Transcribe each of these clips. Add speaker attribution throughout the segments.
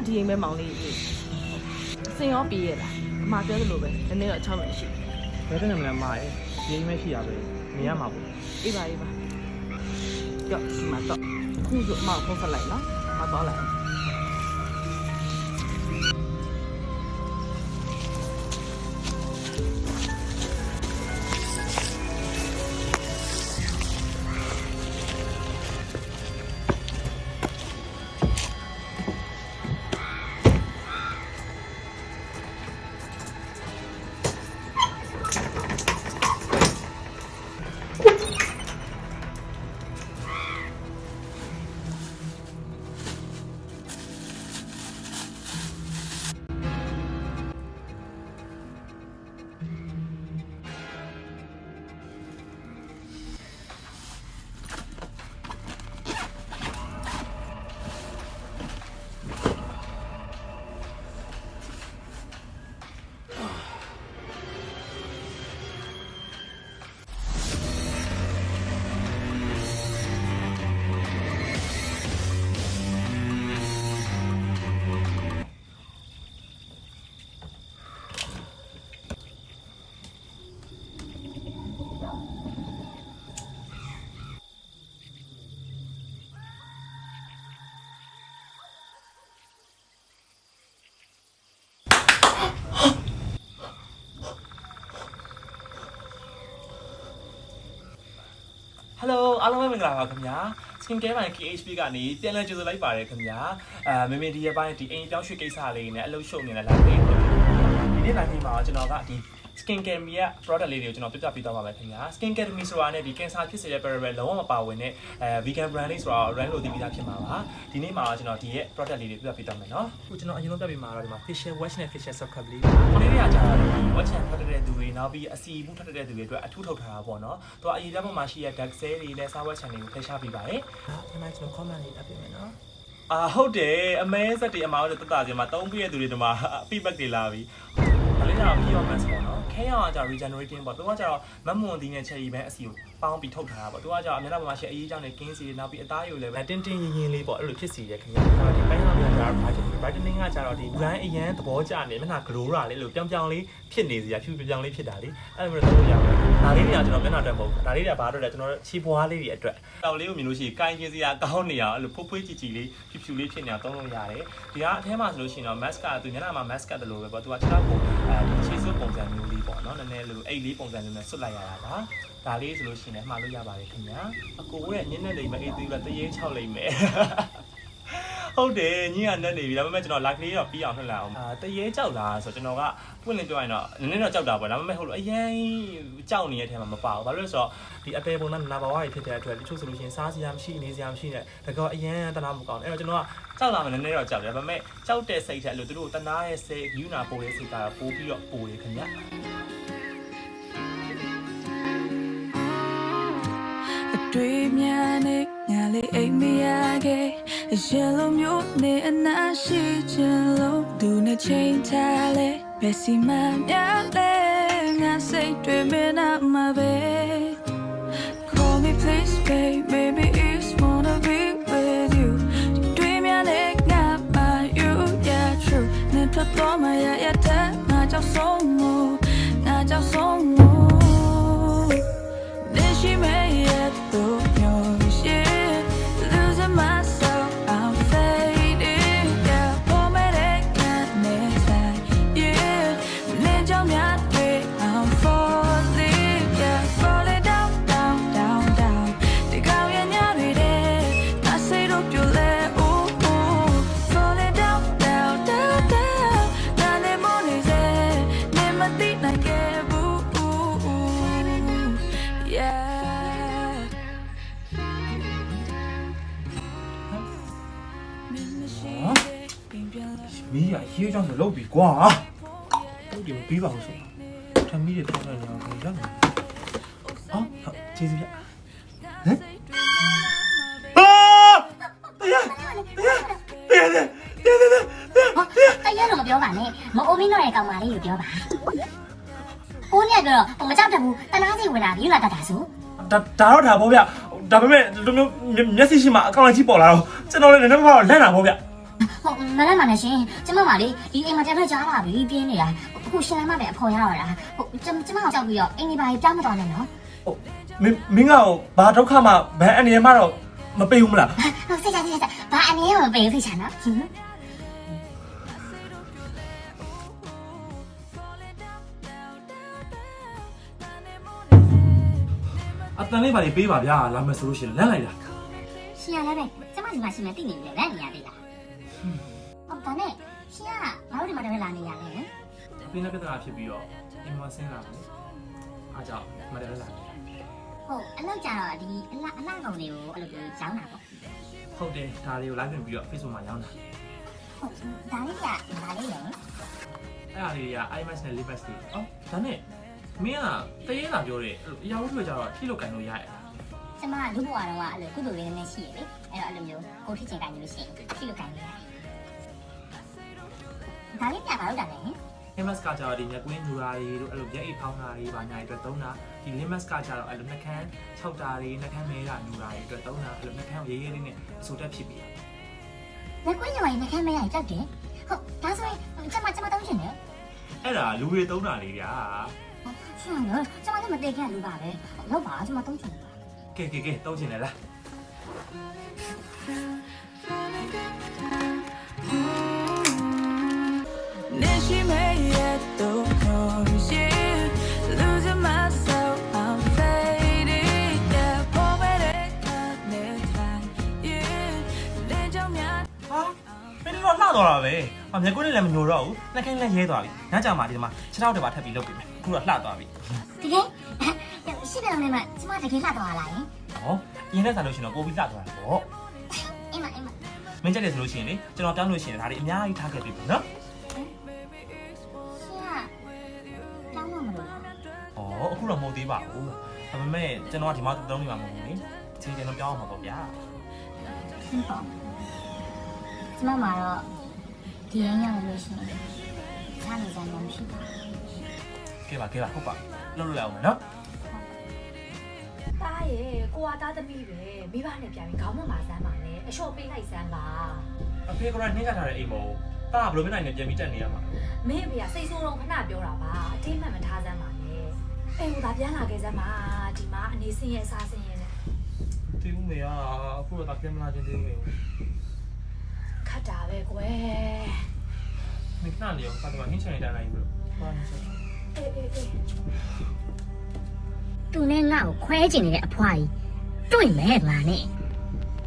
Speaker 1: ဒီအိမ်မဲမောင်လေးစင်ရောပြေးရလားအမပြောသလိုပဲနည်းနည်းတော့6မိနစ်ရှိ
Speaker 2: ဘယ်တဲ့နံပါတ်မှာဒီမရှိရပဲမြင်ရမှာပေါ့
Speaker 1: အေးပါကြောက်ဒီမှာတော့ခုဆိုအမဖုန်းဆက်လိုက်နော်မတော်လိုက်
Speaker 2: Hello အားလုံးပဲမင်္ဂလာပါခင်ဗျာ Skin Care ပိုင်း KHP ကနေပြန်လည်ကြိုဆိုလိုက်ပါတယ်ခင်ဗျာမေမေဒီရဲ့ပိုင်းဒီအိမ်ပြောင်းရွှေ့ကိစ္စလေးနဲ့အလုပ်ရှုပ်နေတဲ့ live လေးဒီနေ့ live မှာကျွန်တော်ကဒီ Skin Care ရဲ့ product လေးတွေကိုကျွန်တော်ပြပြပေးသွားပါမယ်ခင်ဗျာ Skin Care ဆိုတာနဲ့ဒီ cancer ဖြစ်စေတဲ့ paraben လုံးဝမပါဝင်တဲ့vegan brand လေးဆိုတာ run လို့သိပြီးသားဖြစ်မှာပါဒီနေ့မှာကျွန်တော်ဒီရဲ့ product လေးတွေပြပြပေးသွားမယ်နော်အခုကျွန်တော်အရင်ဆုံးပြပေးမှာတော့ဒီမှာ facial wash နဲ့ facial scrub လေးဒီနေ့ကကြာတော့ watch and ထွက်တဲ့သူတွေနောက်ပြီးအစီမှုထွက်တဲ့သူတွေအတွက်အထူးထုတ်ထားတာပေါ့နော်သူကအရေးတပေါ်မှာရှိတဲ့ dark cell တွေနဲ့ sour channel တွေကိုဖယ်ရှားပေးပါတယ်ဒီမှာကျွန်တော် comment လေးတက်ပေးမယ်နော်ဟုတ်တယ်အမဲဆက်တွေအမားတို့တက်တာစီမှာတုံးပြည့်တဲ့သူတွေဒီမှာ feedback တွေလာပြီဒါလေးကတော့ performance ပေါ့နော်ခဲရောင်ကကြာ regenerating ပေါ့သူကကြာတော့မမွန်သီးနဲ့ cherry ပဲအစီကိုပေါင်းပြီးထုတ်ထားတာပေါ့သူကကြာအများအားမှာရှိအရေးကြောင့်နေကင်းစီနောက်ပြီးအသားရည်လည်းပဲတင်းတင်းရင်းရင်းလေးပေါ့အဲ့လိုဖြစ်စီရခင်ဗျာဒီပိုင်းရောင်ကကြာ brightening ကကြာတော့ဒီ line အရန်သဘောကျနေမျက်နှာ glow တာလေးလို့ပြောင်ပြောင်လေးဖြစ်နေစီရဖြူပြောင်လေးဖြစ်တာလေအဲ့လိုမျိုးတော့ရပါတယ်ဒါလေးတွေကကျွန်တော်မျက်နှာတက်မဟုတ်ဘူးဒါလေးတွေကဘာအတွက်လဲကျွန်တော်ခြေပွားလေးတွေအတွက်တောက်လေးကိုမြင်လို့ရှိရင်ကိုင်းကင်းစီရကောင်းနေအောင်အဲ့လိုဖွေးဖွေးကြည်ကြည်လေးဖြူဖြူလေးဖြစ်နေအောင်သုံးလို့ရတယ်ဒီကအထဲမှာဆိုလို့ရှိရင်တော့ mask ကသူမျက်နှာမှာ mask တယ်လို့ပဲပေါ့သူကခြေထောက်ကိုခြေစွပ်ပုံစံမျိုးလေးပေါ့နော်နည်းနည်းလိုအိတ်လေးပုံစံမျိုးနဲ့ဆွတ်လိုက်ရတာပါဒါလေးဆိုလို့ရှိရင်လည်းမှားလို့ရပါတယ်ခင်ဗျာအကိုရဲ့ညနေလိမ့်မယ်အေးသေးလားတရေ6လိမ့်မယ်ဟုတ်တယ်ညီကနဲ့နေပြီဒါပေမဲ့ကျွန်တော် like လေးတော့ပြီးအောင်ထွက်လာအောင်တရေကြောက်လားဆိုတော့ကျွန်တော်ကပွင့်လင်းပြောရင်တော့နည်းနည်းတော့ကြောက်တာပေါ့ဒါပေမဲ့ဟုတ်လို့အရင်ကြောက်နေတဲ့အထဲမှာမပါဘူးဘာလို့လဲဆိုတော့ဒီအပေပုံနဲ့နာဘာဝတွေဖြစ်တဲ့အတွက်တချို့ဆိုလို့ရှိရင်စားစရာမရှိနေစရာမရှိနဲ့တကောအရင်တနာမကောင်းအဲ့တော့ကျွန်တော်ကကြောက်လာမှနည်းနည်းတော့ကြောက်တယ်ဒါပေမဲ့ကြောက်တဲ့စိတ်ထက်လို့သူတို့တနာရဲ့စိတ်ယူနာပိုတဲ့စိတ်ကတော့ပိုပြီးတော့ပိုတယ်ခင်ဗျ
Speaker 3: တွေ့မြန်နေညာလေးအိမ်မရခဲ့ရေလိုမျိုးနေအနာရှိချင်လို့သူနဲ့ချိန်ထားလဲဘယ်စီမှများလဲငါစိတ်တွေမနာမှာပဲ Call me please babe maybe it's wanna be with you တွေ့မြန်နေငါပါ you yeah true နဲ့ထွက်တော့မှရရတဲ့ငါကြောက်ဆုံးမှုငါကြောက်ဆုံးမှု Then she made it through your shit losing myself I'm fading yeah for me that next time yeah then jump me I'm falling yeah falling down down down down the girl you know it I say don't you let ooh ooh falling down down down down down the morning say never think like it ooh ooh yeah
Speaker 2: မီးရရေးကြောင်းဆိုလုပ်ပြီကွာဟုတ်တယ်ပြီးပါဦးဆိုထမီးတွေထောင်းနေတော့ကိုရောက်နေဟုတ်ကျေးဇူးရဟမ်တရား
Speaker 4: တော့မပြောပါနဲ့မအိုးမင်းတော့ရဲ့ကောင်မလေးကိုပြောပါကိုเนี่ยကတော့မကြောက်တတ်ဘူးတနာစီဝင်လာပြီးလာတတ်တာဆို
Speaker 2: ဒါတော့ဒါပေါ့ဗျဒါပေမဲ့လူမျိုးမျက်စိရှိမှအကောင့်လိုက်ကြည့်ပေါ်လာတော့ကျွန်တော်လည်းနည်းနည်းပါးတော့လန့်တာပေါ့ဗျ
Speaker 4: ဟုတ်မလဲမနဲ့ရှင်ကျမမလေးဒီအိမ်မှာတက်ထွက်ကြားလာပြီပြင်းနေတာအခုရှင်လိုက်မှပဲအဖော်ရတော့တာဟုတ်ကျမကိုကြောက်ပြီးတော့အိမ်ဒီပါကြီးပြောင်းမသွားနဲ့နော်
Speaker 2: ဟုတ်မင်းကဘာဒုက္ခမှဘန်အနေနဲ့မှတော့မပေးဘူးမလား
Speaker 4: ဟုတ်စိတ်ချဘာအနေနဲ့မပေးဘူးစိတ်ချနော်
Speaker 2: အတန်လေးပါလေပေးပါဗျာလာမယ်ဆိုလို့ရှိရင်လန့်လိုက်တာ
Speaker 4: ရှင်ရလည်းပဲကျမဒီမှာရှင်မသိနေပြီလေနေရသေးလားဟုတ်ဒါနဲ့ရှင်ကဘာလို့ဒီမှာတော့လာနေရလဲ
Speaker 2: အဖေနဲ့ပြဿနာဖြစ်ပြီးတော့အိမ်မှာဆင်းလာတယ်အားကြောင့်မတယ်လာ
Speaker 4: ဟုတ်အလောက်ကြတော့ဒီအလားကောင်တွေကိုအဲ့လိုပြောကြောင်းတာပေါ့
Speaker 2: ဟုတ်တယ်ဒါလေးကို live ပြင်ပြီးတော့ Facebook မှာရောင်းတာ
Speaker 4: ဟုတ်ဒါလေးကဘာလေးလဲ
Speaker 2: အဲ့ဒါလေးက iMac နဲ့ Lipas တွေအော်ဒါနဲ့မင်းကတရေလာပြောတယ်အရာဝတ္ထုတွေကြတော့ထိလို့ကင်လို့ရရဲ့
Speaker 4: ကျမလူဘွားတော့အဲ့လိုကုသိုလ်လေးနဲ့ရှိရလေအဲ့တော့အဲ့လိုမျိုးကိုထိချင်ကင်လို့ရှိရင်ထိလို့ကင်လို့ရတယ်ဒါလေးပြပါလို့တာလေ
Speaker 2: iMac ကကြတော့ဒီညကွင်းညူရာတွေတို့အဲ့လိုရက်အိတ်ဖောင်းတာတွေဘာညာတွေအတွက်သုံးတာဒီ Lipas ကကြတော့အဲ့လိုနှကန်း6တာတွေနှကန်းမဲတာညူရာတွေအတွက်သုံးတာအဲ့လိုနှကန်းရေးရေးလေးနဲ့အစိုးတက်ဖြစ်ပြီး
Speaker 4: လက်ကွင်းညဝိုင်းနှခမ်းမရရင်ကြောက်တယ်ဟုတ်ဒါဆိုရင်ကျမတောင်းချင်တယ်
Speaker 2: အဲ့ဒါလူတွေသုံးတာလေးဗျာ
Speaker 4: ရှင်ရောကျမလည်းမသိခဲ့လူပါပဲလောက်ပါကျမတောင်းချင်တယ်
Speaker 2: ကဲသုံးချင်တယ်လား
Speaker 3: She made it through yours, yeah. Losing myself, I'm fading. Yeah, pour me that next time, yeah. Then jump me out.
Speaker 2: ဟာမင်းတော့လှတော့တာပဲဟာမျက်ကွင်းနဲ့လည်းမညိုတော့ဘူးနှကန်းလည်းရဲသွားပြီညကြမှာဒီမှာခြေထောက်တွေပါထပ်ပြီးလုပ်ပြီမယ်အခုတော့လှသွားပြီ
Speaker 4: တကယ်ရှိတယ်လည်းမကျမတကယ်လှသွားလာရင်
Speaker 2: ဟောအရင်ကစားလို့ရှိရင်တော့ကိုပြီးလှသွားတာပေါ့
Speaker 4: အိမ်မ
Speaker 2: မင်းကြက်တယ်ဆိုလို့ရှိရင်လေကျွန်တော်ပြောင်းလို့ရှိရင်ဒါတွေအများကြီးထားခဲ့ပြီနော်
Speaker 4: တောင်းတော့မလို့လား
Speaker 2: ဩအခုတော့မဟုတ်သေးပါဘူးဒါပေမဲ့ကျွန်တော်ကဒီမှာသုံးနေမှာမဟုတ်ဘူးလေချိန်ချိန်တော့ပြောင်းအောင်ပါပေါ့ဗျာ
Speaker 4: ဟုတ်ပါကျမမှာတော့ဒီရင်ရောက်လို့ရှိရင်ချမ်းနေကြမှာမရှိဘူး
Speaker 2: ကဲပါဟုတ်ပါလှုပ်လို့ရအောင်မယ်နော်
Speaker 5: တားရဲ့ကိုကတားသမီးပဲမိဘနဲ့ပြန်ပြီးခေါင်းမမာစမ်းပါနဲ့အလျှော့ပေးလိုက်စမ်းပါ
Speaker 2: အဖေကလည်းနှင်းကြထားတဲ့အိမ်မို့တာဘယ်လိုမနိုင်နဲ့ပြန်ပြီးတက်နေရမှာ
Speaker 5: မင်းအဖေကစိတ်ဆိုးတော့ခဏပြောတာပါအထိမှန်မထားစမ်းပါနဲ့အိမ်ကသာပြန်လာခဲ့စမ်းပါဒီမှာအနေစင်းရဲ့အစားစင်းရဲ့နဲ့
Speaker 2: တီးဦးမေကအခုတော့ပြန်မလာခြင်းသေးဘူး
Speaker 5: ခတ်တာပဲကွယ်
Speaker 2: မင်းကနေရောပတ်တော့ဟင်းချင်နေတာနိုင်ဘူးဘာမှမဆက်
Speaker 5: အေး
Speaker 4: သူနဲ့ငါ့ကိုခွဲကျင်နေတဲ့အဖွားကြီးတွေ့မဲ့လားနဲ့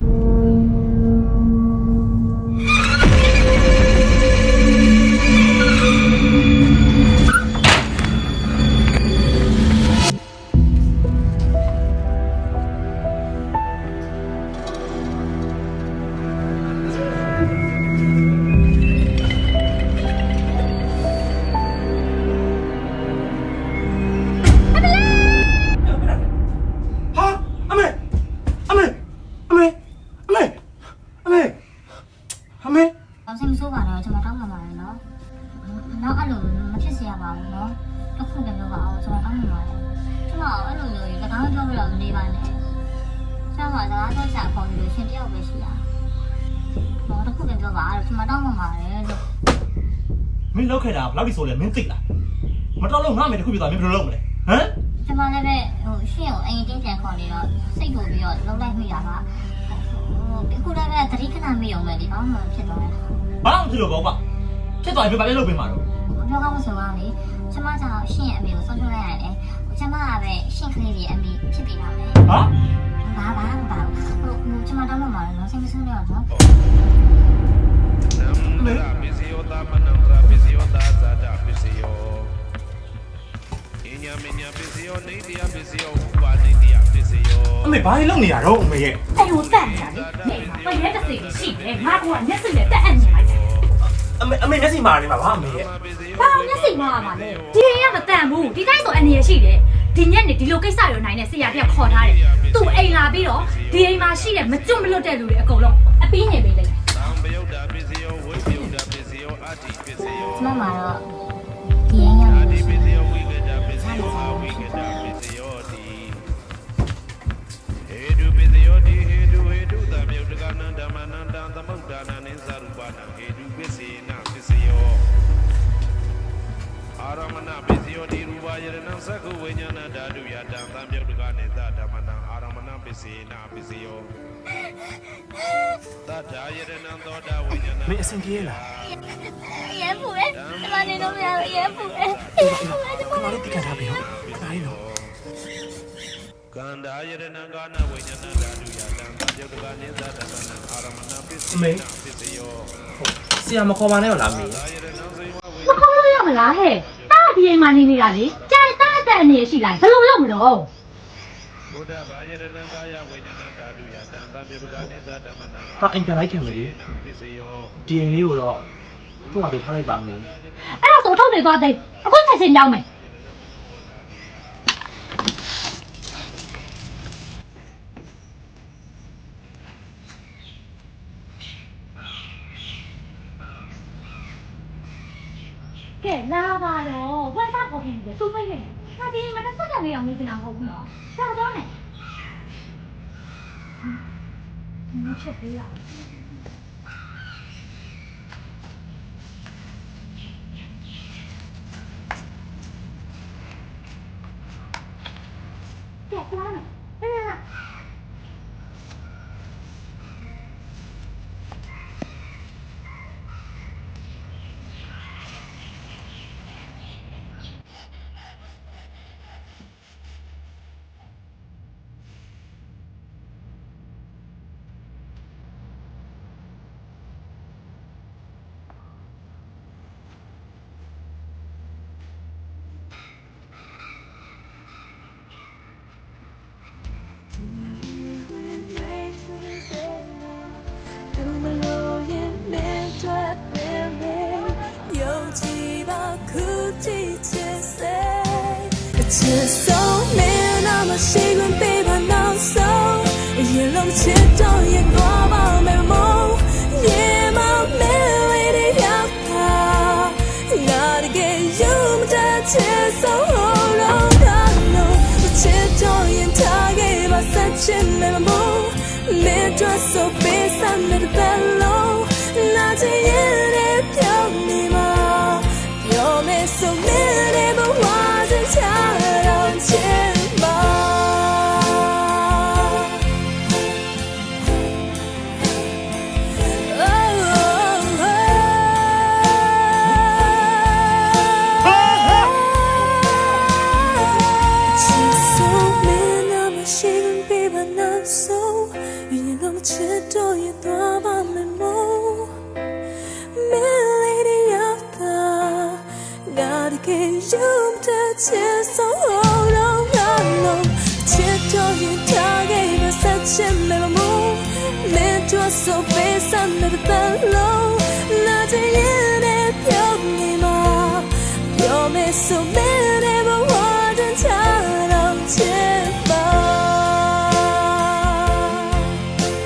Speaker 2: ဟာအမေ
Speaker 4: အောင်စိတ်မဆိုးပါတော့ကျွန်တော်တောင်းပန်ပါတယ်နော်နောက်အဲ့လိုမဖြစ်စေရပါဘူးနော်တစ်ခုတည်းပြောပါအောင်ကျွန်တော်တောင်းပန်ပါတယ်ကျွန်တော်အဲ့လိုမျိုးစကားပြောလို့တော့မနေပါနဲ့ကျွန်တော်စကားပြောချင်အပေါ်လို့ရှင်တယောက်ပဲရှိတာဟောတစ်ခုတည်းပြောပါအဲ့ကျွန်တော်တောင်းပန်ပါတယ်လို့
Speaker 2: မင်းလောက်ခဲ့တာဘယ်လောက်ဒီဆိုလဲမင်းသိလားမတော်လို့ငါမေတခုပြသွားမင်းဘယ်လိုလုပ်မလဲဟမ်
Speaker 4: ကျွန်မလည်းပဲဟိုရှင့်ကိုအိမ်တင်းပြန်ခေါ်နေတော့စိတ်ကိုပြီးတော့လုံးလိုက်မိတာပါဟိုအခုလည်းပဲသတိခဏမိအောင်ပဲဒီကောင်းမှဖြစ်သွားတယ်
Speaker 2: ဘာမှမဖြစ်လို့ပေါ့ကွာဖြစ်သွားပြီဘာလဲလုပ်ပေးမှာတော့
Speaker 4: ပြောကောင်းမဆိုပါလေကျွန်မကြောင့်ရှင့်ရဲ့အမေကိုဆုံးရှုံးလိုက်ရတယ်ကျွန်မကပဲရှင့်ကလေးကြီးအမေဖြစ်ပေးတာပဲ
Speaker 2: ဟာ
Speaker 4: ဘာဟိုကျွန်မတောင်းမှမှာနော်စိတ်မဆိုးတော့နော်
Speaker 6: Pisiota manandra pisiota zada pisio Inya minya pisio nidia pisio uba nidia pisio
Speaker 2: အမေဘာလို့လုပ်နေရတော့အမေရဲ့
Speaker 5: အဲ့လိုတက်ကြတယ်နေပါရဲတစ်စိတ်ရှိတယ်ငါကမျက်စိနဲ့တက်အပ်နေလိုက်တယ်
Speaker 2: အမေမျက်စိမာနေမှာဘာအမေရဲ့
Speaker 5: ဘာမျက်စိမှားပါလဲဒီရင်ကမတန်ဘူးဒီတိုင်းဆိုအနေရရှိတယ်ဒီညက်နေဒီလိုကိစ္စရနိုင်တဲ့ဆရာတယောက်ခေါ်ထားတယ်သူ့အိမ်လာပြီးတော့ဒီအိမ်မှာရှိတဲ့မကျွတ်မလွတ်တဲ့လူတွေအကုန်လုံးအပင်းနေပေးလိုက်တယ်
Speaker 6: Sambayuda pisio wipyuda pisio ati pisio
Speaker 4: ကျွန်မမှာတော့ဒီရင်ရောက်လို့
Speaker 6: Ati
Speaker 4: ရှိရင်
Speaker 6: pisio wigeda pisio wigeda pisio di Hedu pisio di hedu da myudagananda mananda thamudana ninsarupada Saku Winyana Dadu Yadam Yodugane Damana Aramana Pisina Pisio Tata Yedananda Winyana
Speaker 2: မင်းအဆင်ပြေလား
Speaker 4: ရဲပူလေဒီမှာနေလို့မရဘူးရဲပူလေ
Speaker 2: ခဏလေးတိကျထားပြီနော်ခဏလေးနော်
Speaker 6: Kanda Yedanangana Winyana Dadu Yadam Yodugane Damana Aramana Pisina Pisio
Speaker 2: ဆရာမခေါ်ပါနဲ့တော့လားမင်း
Speaker 5: မခေါ်လို့ရမလားဟဲ့တားဒီအိမ်မှာနေနေတာလေကြာတားတဲ့အနေရှိလိုက်ဘယ်လိုလုပ်မလို့
Speaker 6: Buddha Bayadanangaya Winyana Dadu Yadam Yodugane Damana
Speaker 2: ဟာအင်တာလိုက်ခင်လေ
Speaker 6: Pisio
Speaker 2: ဒီအိမ်လေးကိုတော့သူ့ဟာသူထားလိုက်ပါမင်း
Speaker 5: အဲ့တော့ဆိုထုတ်နေသွားသေးအခုဆက်စင်ကြောင်းမယ်ကဲလာပါတော့ဝက်စားပေါ်ခင်တယ်သူ့မိတ်နဲ့ဒါဒီမတက်တက်နေအောင်နေနေတာမဟုတ်ဘူးနော်ဒါတော့နဲ့မချက်သေးလားကဲလာမယ်ဟဲ့
Speaker 3: 接受没有那么习惯背叛牢骚，眼龙切到眼光把美梦，夜猫美丽的摇摆，那里给有的接受后容的路，切到眼他给把三千美梦，没抓手背上没的白龙，那些夜的飘你吗？有没手没的不花在家。肩膀，接受没那么习惯背叛难受，也能切到也多把美梦，美丽的摇摆，那里给有的接受。手背上的灯笼，那些夜的飘你吗？有没手没？